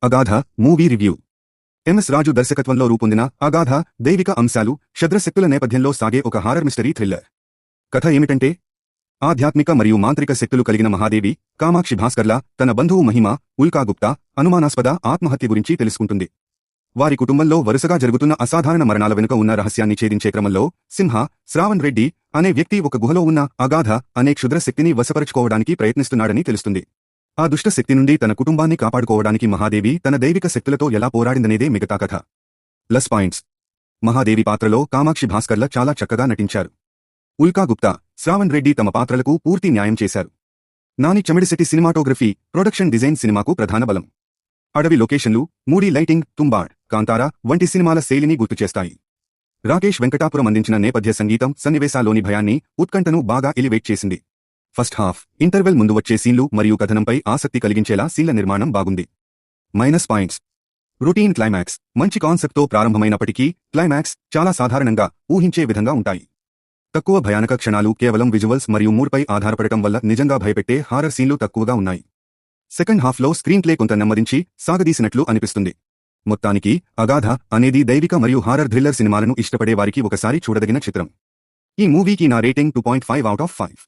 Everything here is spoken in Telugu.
అగాధ మూవీ రివ్యూ. ఎంఎస్ రాజు దర్శకత్వంలో రూపొందిన అగాధ దైవిక అంశాలు, క్షుద్రశక్తుల నేపథ్యంలో సాగే ఒక హారర్ మిస్టరీ థ్రిల్లర్. కథ ఏమిటంటే, ఆధ్యాత్మిక మరియు మాంత్రిక శక్తులు కలిగిన మహాదేవి కామాక్షి భాస్కర్ల తన బంధువు మహిమ ఉల్కా గుప్తా అనుమానాస్పద ఆత్మహత్య గురించి తెలుసుకుంటుంది. వారి కుటుంబంలో వరుసగా జరుగుతున్న అసాధారణ మరణాల వెనుక ఉన్న రహస్యాన్ని ఛేదించే క్రమంలో సింహ శ్రావణ్ రెడ్డి అనే వ్యక్తి ఒక గుహలో ఉన్న అగాధ అనే క్షుద్రశక్తిని వశపరుచుకోవడానికి ప్రయత్నిస్తున్నాడని తెలుస్తుంది. ఆ దుష్ట శక్తి నుండి తన కుటుంబాన్ని కాపాడుకోవడానికి మహాదేవి తన దైవిక శక్తులతో ఎలా పోరాడిందనేదే మిగతా కథ. Plus points. మహాదేవి పాత్రలో కామాక్షి భాస్కర్ల చాలా చక్కగా నటించారు. ఉల్కా గుప్తా, శ్రావణ్ రెడ్డి తమ పాత్రలకు పూర్తి న్యాయం చేశారు. Nani Chamidisetty cinematography, production design సినిమాకు ప్రధాన బలం. అడవి లొకేషన్లు, మూడీ లైటింగ్, తుంబాడ్, కాంతారా వంటి సినిమాల శైలిని గుర్తుచేస్తాయి. రాకేష్ వెంకటాపురం అందించిన నేపథ్య సంగీతం సన్నివేశాల్లోని భయాన్ని, ఉత్కంఠను బాగా ఎలివేట్ చేసింది. ఫస్ట్ హాఫ్, ఇంటర్వెల్ ముందు వచ్చే సీన్లు మరియు కథనంపై ఆసక్తి కలిగించేలా సీన్ల నిర్మాణం బాగుంది. Minus points. Routine climax. మంచి కాన్సెప్ట్తో ప్రారంభమైనప్పటికీ క్లైమాక్స్ చాలా సాధారణంగా ఊహించే విధంగా ఉంటాయి. తక్కువ భయానక క్షణాలు, కేవలం విజువల్స్ మరియు మూడ్పై ఆధారపడటం వల్ల నిజంగా భయపెట్టే హారర్ సీన్లు తక్కువగా ఉన్నాయి. సెకండ్ హాఫ్లో స్క్రీన్ ప్లే కొంత నెమ్మదించి సాగదీసినట్లు అనిపిస్తుంది. మొత్తానికి అగాధ అనేది దైవిక మరియు హారర్ థ్రిల్లర్ సినిమాలను ఇష్టపడే వారికి ఒకసారి చూడదగిన చిత్రం. ఈ మూవీకి నా రేటింగ్ 2.5/5.